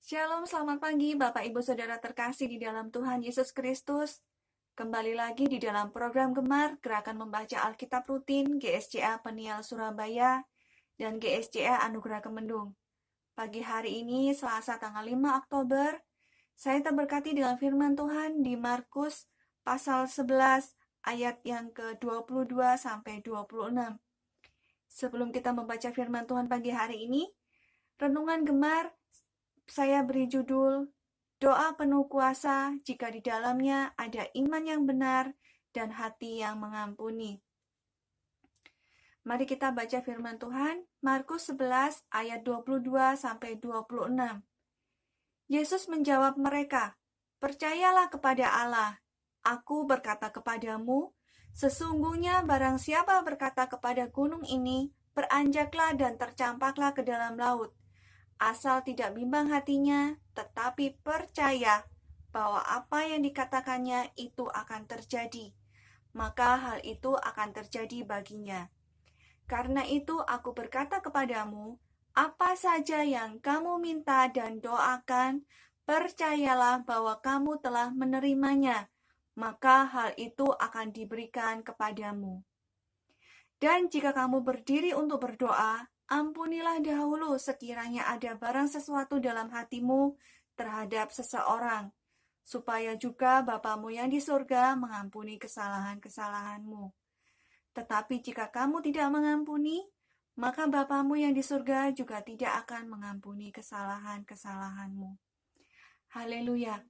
Shalom, selamat pagi Bapak Ibu Saudara terkasih di dalam Tuhan Yesus Kristus. Kembali lagi di dalam program Gemar, Gerakan Membaca Alkitab Rutin GSCA Peniel Surabaya dan GSCA Anugerah Kemendung. Pagi hari ini, Selasa tanggal 5 Oktober, saya terberkati dengan firman Tuhan di Markus pasal 11 ayat yang ke-22 sampai 26. Sebelum kita membaca firman Tuhan pagi hari ini, renungan Gemar saya beri judul Doa Penuh Kuasa Jika di Dalamnya Ada Iman yang Benar dan Hati yang Mengampuni. Mari kita baca firman Tuhan, Markus 11 ayat 22 sampai 26. Yesus menjawab mereka, "Percayalah kepada Allah. Aku berkata kepadamu, sesungguhnya barang siapa berkata kepada gunung ini, beranjaklah dan tercampaklah ke dalam laut, asal tidak bimbang hatinya, tetapi percaya bahwa apa yang dikatakannya itu akan terjadi, maka hal itu akan terjadi baginya. Karena itu aku berkata kepadamu, apa saja yang kamu minta dan doakan, percayalah bahwa kamu telah menerimanya, maka hal itu akan diberikan kepadamu. Dan jika kamu berdiri untuk berdoa, ampunilah dahulu sekiranya ada barang sesuatu dalam hatimu terhadap seseorang, supaya juga Bapamu yang di surga mengampuni kesalahan-kesalahanmu. Tetapi jika kamu tidak mengampuni, maka Bapamu yang di surga juga tidak akan mengampuni kesalahan-kesalahanmu." Haleluya.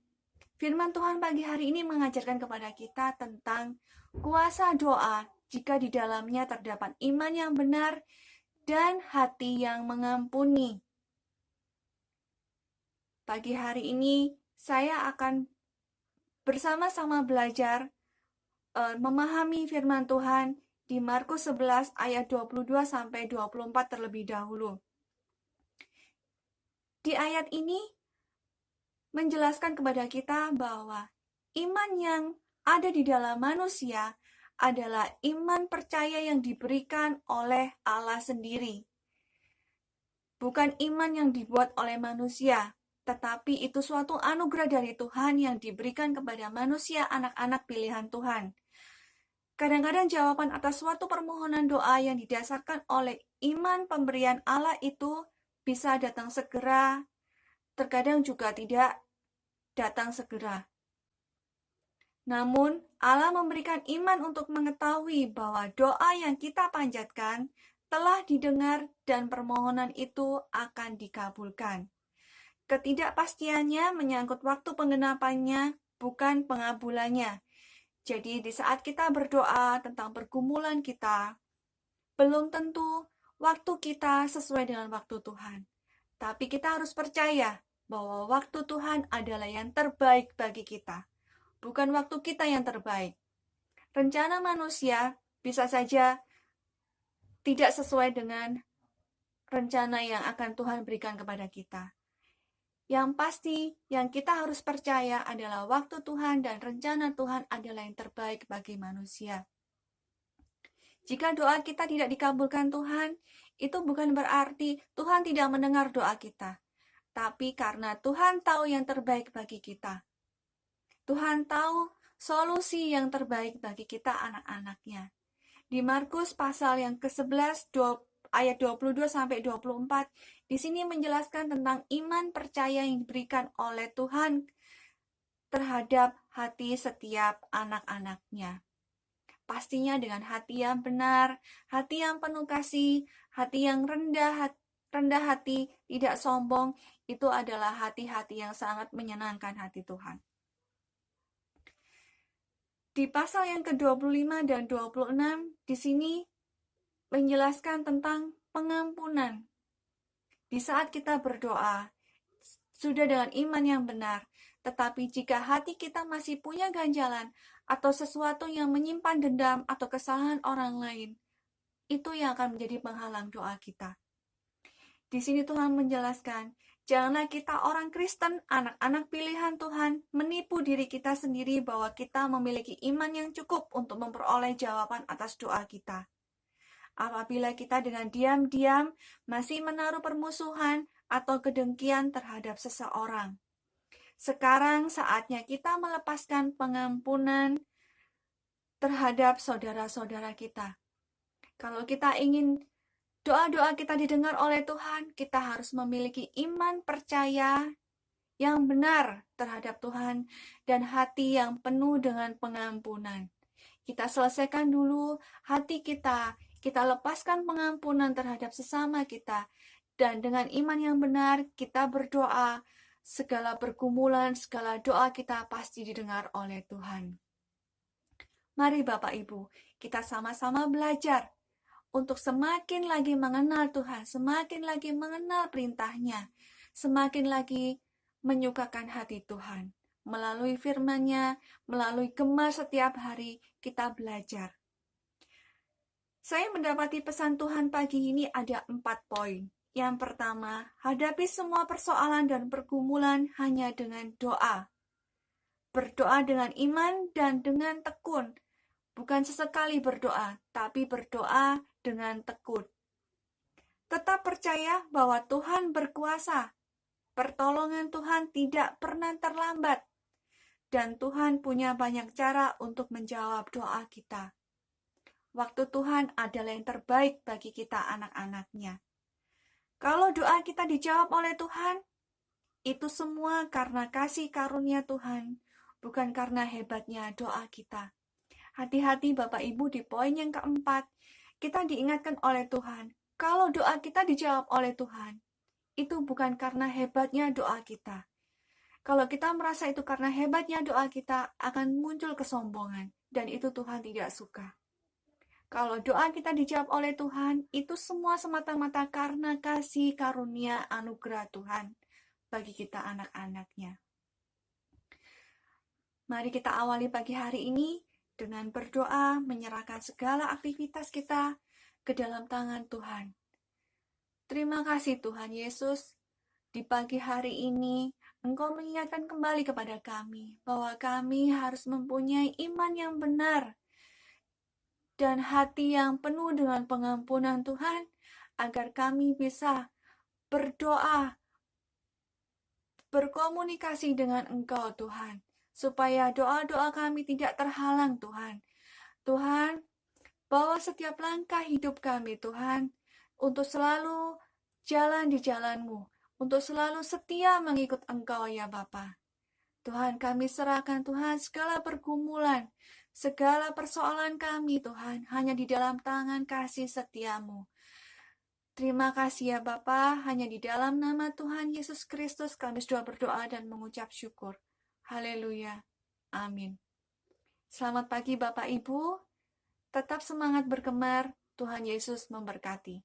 Firman Tuhan pagi hari ini mengajarkan kepada kita tentang kuasa doa jika di dalamnya terdapat iman yang benar dan hati yang mengampuni. Pagi hari ini saya akan bersama-sama belajar memahami firman Tuhan di Markus 11 ayat 22 sampai 24 terlebih dahulu. Di ayat ini menjelaskan kepada kita bahwa iman yang ada di dalam manusia adalah iman percaya yang diberikan oleh Allah sendiri. Bukan iman yang dibuat oleh manusia, tetapi itu suatu anugerah dari Tuhan yang diberikan kepada manusia, anak-anak pilihan Tuhan. Kadang-kadang jawaban atas suatu permohonan doa yang didasarkan oleh iman pemberian Allah itu bisa datang segera, terkadang juga tidak datang segera. Namun, Allah memberikan iman untuk mengetahui bahwa doa yang kita panjatkan telah didengar dan permohonan itu akan dikabulkan. Ketidakpastiannya menyangkut waktu penggenapannya, bukan pengabulannya. Jadi di saat kita berdoa tentang pergumulan kita, belum tentu waktu kita sesuai dengan waktu Tuhan. Tapi kita harus percaya bahwa waktu Tuhan adalah yang terbaik bagi kita. Bukan waktu kita yang terbaik. Rencana manusia bisa saja tidak sesuai dengan rencana yang akan Tuhan berikan kepada kita. Yang pasti, yang kita harus percaya adalah waktu Tuhan dan rencana Tuhan adalah yang terbaik bagi manusia. Jika doa kita tidak dikabulkan Tuhan, itu bukan berarti Tuhan tidak mendengar doa kita. Tapi karena Tuhan tahu yang terbaik bagi kita. Tuhan tahu solusi yang terbaik bagi kita anak-anaknya. Di Markus pasal yang ke-11 ayat 22 sampai 24, di sini menjelaskan tentang iman percaya yang diberikan oleh Tuhan terhadap hati setiap anak-anaknya. Pastinya dengan hati yang benar, hati yang penuh kasih, hati yang rendah hati, tidak sombong, itu adalah hati-hati yang sangat menyenangkan hati Tuhan. Di pasal yang ke-25 dan 26, di sini menjelaskan tentang pengampunan. Di saat kita berdoa, sudah dengan iman yang benar, tetapi jika hati kita masih punya ganjalan atau sesuatu yang menyimpan dendam atau kesalahan orang lain, itu yang akan menjadi penghalang doa kita. Di sini Tuhan menjelaskan, janganlah kita orang Kristen, anak-anak pilihan Tuhan, menipu diri kita sendiri bahwa kita memiliki iman yang cukup untuk memperoleh jawaban atas doa kita. Apabila kita dengan diam-diam masih menaruh permusuhan atau kedengkian terhadap seseorang. Sekarang saatnya kita melepaskan pengampunan terhadap saudara-saudara kita. Kalau kita ingin doa-doa kita didengar oleh Tuhan, kita harus memiliki iman percaya yang benar terhadap Tuhan dan hati yang penuh dengan pengampunan. Kita selesaikan dulu hati kita lepaskan pengampunan terhadap sesama kita, dan dengan iman yang benar kita berdoa, segala pergumulan, segala doa kita pasti didengar oleh Tuhan. Mari Bapak Ibu, kita sama-sama belajar untuk semakin lagi mengenal Tuhan, semakin lagi mengenal perintah-Nya, semakin lagi menyukakan hati Tuhan. Melalui firman-Nya, melalui Gema setiap hari, kita belajar. Saya mendapati pesan Tuhan pagi ini ada 4 poin. Yang pertama, hadapi semua persoalan dan pergumulan hanya dengan doa. Berdoa dengan iman dan dengan tekun. Bukan sesekali berdoa, tapi berdoa dengan tekun. Tetap percaya bahwa Tuhan berkuasa. Pertolongan Tuhan tidak pernah terlambat. Dan Tuhan punya banyak cara untuk menjawab doa kita. Waktu Tuhan adalah yang terbaik bagi kita anak-anak-Nya. Kalau doa kita dijawab oleh Tuhan, itu semua karena kasih karunia Tuhan, bukan karena hebatnya doa kita. Hati-hati Bapak Ibu, di poin yang keempat, kita diingatkan oleh Tuhan, kalau doa kita dijawab oleh Tuhan, itu bukan karena hebatnya doa kita. Kalau kita merasa itu karena hebatnya doa kita, akan muncul kesombongan, dan itu Tuhan tidak suka. Kalau doa kita dijawab oleh Tuhan, itu semua semata-mata karena kasih karunia anugerah Tuhan bagi kita anak-anak-Nya. Mari kita awali pagi hari ini dengan berdoa, menyerahkan segala aktivitas kita ke dalam tangan Tuhan. Terima kasih Tuhan Yesus, di pagi hari ini Engkau mengingatkan kembali kepada kami bahwa kami harus mempunyai iman yang benar dan hati yang penuh dengan pengampunan Tuhan, agar kami bisa berdoa, berkomunikasi dengan Engkau Tuhan, supaya doa-doa kami tidak terhalang Tuhan. Tuhan, bawa setiap langkah hidup kami Tuhan, untuk selalu jalan di jalan-Mu, untuk selalu setia mengikut Engkau ya Bapa. Tuhan, kami serahkan Tuhan segala pergumulan, segala persoalan kami Tuhan, hanya di dalam tangan kasih setia-Mu. Terima kasih ya Bapa, hanya di dalam nama Tuhan Yesus Kristus kami sudah berdoa dan mengucap syukur. Haleluya. Amin. Selamat pagi Bapak Ibu, tetap semangat bergemar, Tuhan Yesus memberkati.